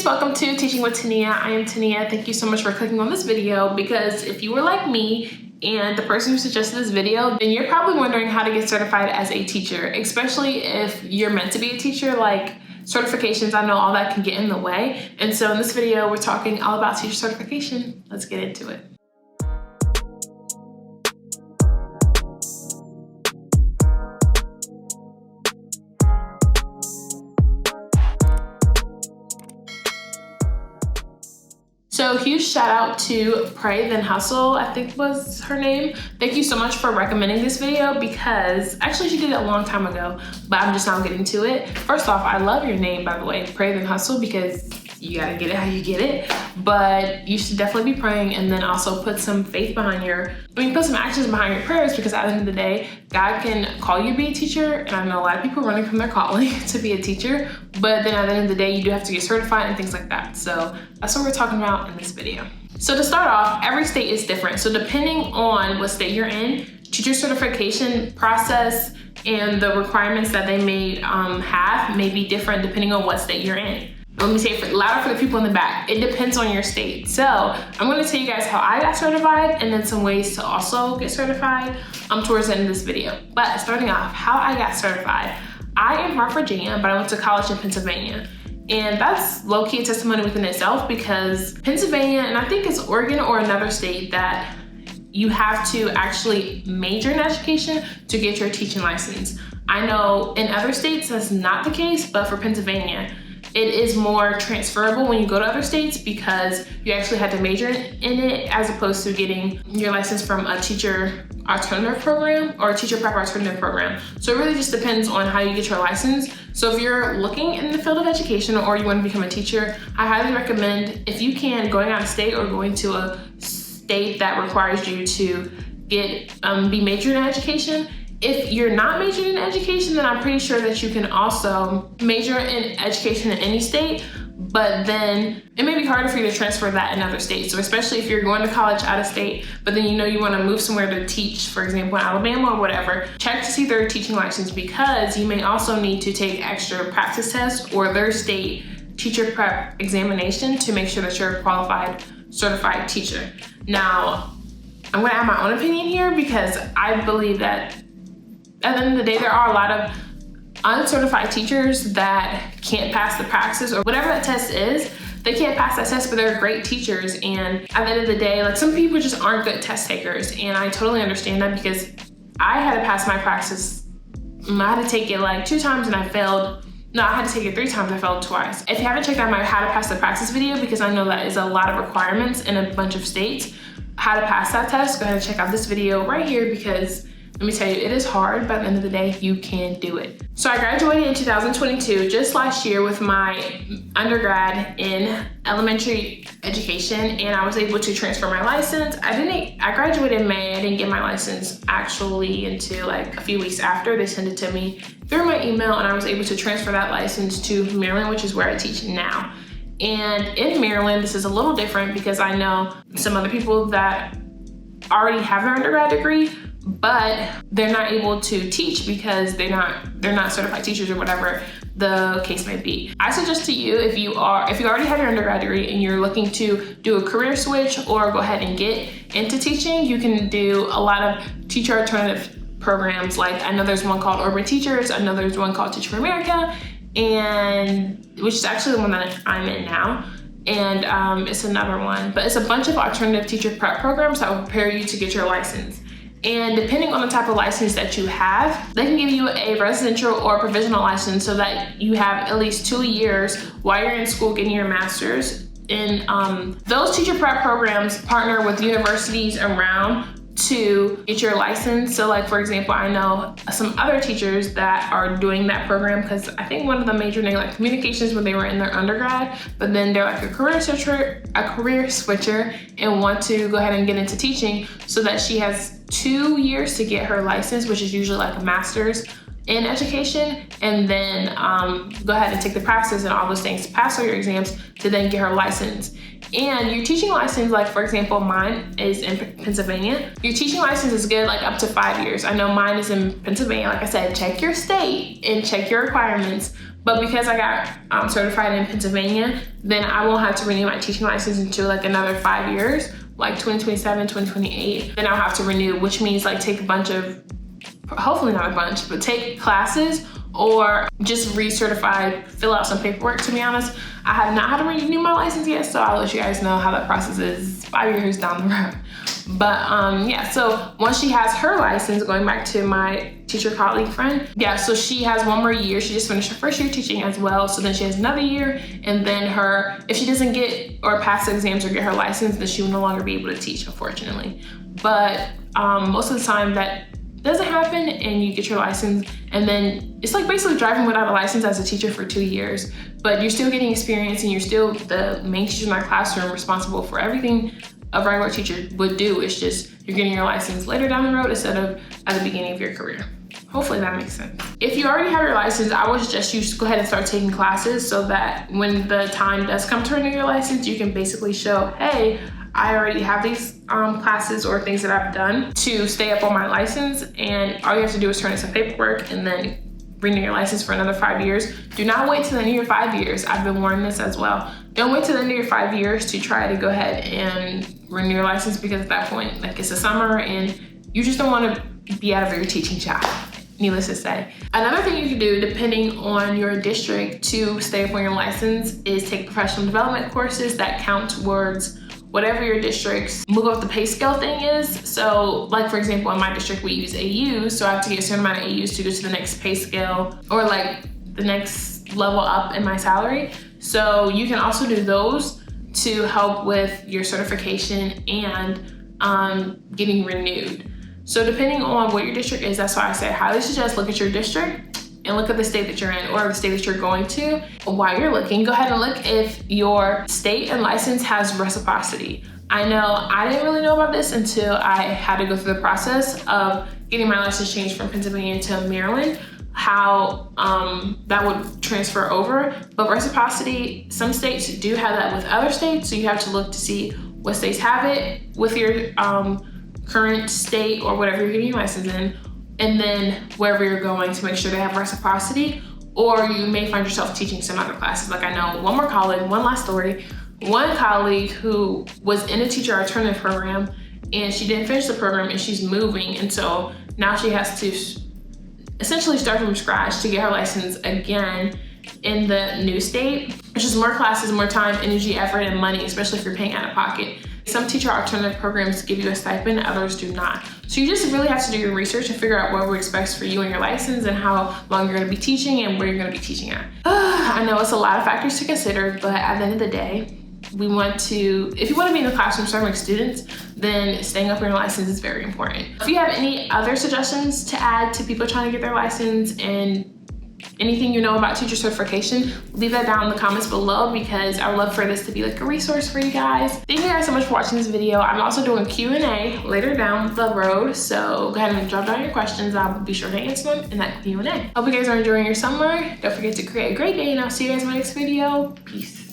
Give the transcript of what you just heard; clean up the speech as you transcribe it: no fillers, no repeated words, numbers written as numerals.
Peace, welcome to Teaching with Tenia. I am Tenia. Thank you so much for clicking on this video, because if you were like me and the person who suggested this video, then you're probably wondering how to get certified as a teacher, especially if you're meant to be a teacher. Like certifications, I know all that can get in the way. And so in this video, we're talking all about teacher certification. Let's get into it. So huge shout out to Pray Then Hustle, I think was her name. Thank you so much for recommending this video, because actually she did it a long time ago, but I'm just now getting to it. First off, I love your name, by the way, Pray Then Hustle, because you gotta get it how you get it. But you should definitely be praying, and then also put some faith behind put some actions behind your prayers, because at the end of the day, God can call you to be a teacher. And I know a lot of people running from their calling to be a teacher, but then at the end of the day, you do have to get certified and things like that. So that's what we're talking about in this video. So to start off, every state is different. So depending on what state you're in, teacher certification process and the requirements that they may have may be different depending on what state you're in. Let me say it louder for the people in the back. It depends on your state. So I'm gonna tell you guys how I got certified and then some ways to also get certified towards the end of this video. But starting off, how I got certified. I am from Virginia, but I went to college in Pennsylvania. And that's low-key a testimony within itself, because Pennsylvania, and I think it's Oregon or another state, that you have to actually major in education to get your teaching license. I know in other states that's not the case, but for Pennsylvania, it is more transferable when you go to other states, because you actually had to major in it as opposed to getting your license from a teacher alternative program or a teacher prep alternative program. So it really just depends on how you get your license. So if you're looking in the field of education or you want to become a teacher, I highly recommend, if you can, going out of state or going to a state that requires you to be majored in education. If you're not majored in education, then I'm pretty sure that you can also major in education in any state, but then it may be harder for you to transfer that in other states. So especially if you're going to college out of state, but then you want to move somewhere to teach, for example, in Alabama or whatever, check to see their teaching license, because you may also need to take extra practice tests or their state teacher prep examination to make sure that you're a qualified, certified teacher. Now, I'm gonna add my own opinion here, because I believe that at the end of the day, there are a lot of uncertified teachers that can't pass the praxis or whatever that test is. They can't pass that test, but they're great teachers. And at the end of the day, like, some people just aren't good test takers. And I totally understand that, because I had to pass my praxis. I had to take it like 2 times and I failed. No, I had to take it 3 times, I failed twice. If you haven't checked out my how to pass the praxis video, because I know that is a lot of requirements in a bunch of states, how to pass that test, go ahead and check out this video right here, because let me tell you, it is hard, but at the end of the day, you can do it. So I graduated in 2022, just last year, with my undergrad in elementary education, and I was able to transfer my license. I graduated in May. I didn't get my license actually until like a few weeks after. They sent it to me through my email, and I was able to transfer that license to Maryland, which is where I teach now. And in Maryland, this is a little different, because I know some other people that already have their undergrad degree, but they're not able to teach because they're not certified teachers or whatever the case may be. I suggest to you, if you already have your undergrad degree and you're looking to do a career switch or go ahead and get into teaching, you can do a lot of teacher alternative programs. Like, I know there's one called Urban Teachers, I know there's one called Teach for America, and which is actually the one that I'm in now. And it's another one, but it's a bunch of alternative teacher prep programs that will prepare you to get your license. And depending on the type of license that you have, they can give you a residential or provisional license, so that you have at least 2 years while you're in school getting your master's. And those teacher prep programs partner with universities around to get your license. So like, for example, I know some other teachers that are doing that program, because I think one of them majored in like communications when they were in their undergrad, but then they're like a career switcher and want to go ahead and get into teaching, so that she has 2 years to get her license, which is usually like a master's in education, and then go ahead and take the praxis and all those things to pass all your exams to then get her license. And your teaching license, like for example, mine is in Pennsylvania. Your teaching license is good like up to 5 years. I know mine is in Pennsylvania. Like I said, check your state and check your requirements. But because I got certified in Pennsylvania, then I won't have to renew my teaching license until like another 5 years, like 2027, 2028. Then I'll have to renew, which means like take a bunch of, hopefully not a bunch, but take classes or just recertify, fill out some paperwork. To be honest, I have not had to renew my license yet, so I'll let you guys know how that process is 5 years down the road. But yeah, so once she has her license, going back to my teacher colleague friend, yeah, so she has one more year. She just finished her first year teaching as well, so then she has another year, and then if she doesn't get or pass the exams or get her license, then she will no longer be able to teach, unfortunately. But most of the time that doesn't happen, and you get your license, and then it's like basically driving without a license as a teacher for 2 years, but you're still getting experience and you're still the main teacher in our classroom, responsible for everything a regular teacher would do. It's just you're getting your license later down the road instead of at the beginning of your career. Hopefully that makes sense. If you already have your license, I would suggest you just go ahead and start taking classes so that when the time does come to renew your license, you can basically show, hey, I already have these classes or things that I've done to stay up on my license, and all you have to do is turn in some paperwork and then renew your license for another 5 years. Do not wait till the end of your 5 years. I've been warning this as well. Don't wait till the end of your 5 years to try to go ahead and renew your license, because at that point, like, it's the summer and you just don't want to be out of your teaching job, needless to say. Another thing you can do, depending on your district, to stay up on your license is take professional development courses that count towards whatever your district's move up the pay scale thing is. So like, for example, in my district, we use AUs. So I have to get a certain amount of AUs to go to the next pay scale or like the next level up in my salary. So you can also do those to help with your certification and getting renewed. So depending on what your district is, that's why I say I highly suggest look at your district and look at the state that you're in or the state that you're going to. While you're looking, go ahead and look if your state and license has reciprocity. I know I didn't really know about this until I had to go through the process of getting my license changed from Pennsylvania to Maryland, how that would transfer over. But reciprocity, some states do have that with other states, so you have to look to see what states have it with your current state or whatever you're getting your license in, and then wherever you're going to make sure they have reciprocity. Or you may find yourself teaching some other classes. Like, I know one last story, one colleague who was in a teacher alternative program and she didn't finish the program and she's moving, and so now she has to essentially start from scratch to get her license again in the new state. It's just more classes, more time, energy, effort, and money, especially if you're paying out of pocket. Some teacher alternative programs give you a stipend, others do not. So you just really have to do your research and figure out what works best for you and your license and how long you're gonna be teaching and where you're gonna be teaching at. I know it's a lot of factors to consider, but at the end of the day, if you want to be in the classroom serving students, then staying up on your license is very important. If you have any other suggestions to add to people trying to get their license and anything you know about teacher certification, leave that down in the comments below, because I would love for this to be like a resource for you guys. Thank you guys so much for watching this video. I'm also doing a Q&A later down the road, so go ahead and drop down your questions. I'll be sure to answer them in that Q&A. Hope you guys are enjoying your summer. Don't forget to create a great day, and I'll see you guys in my next video. Peace.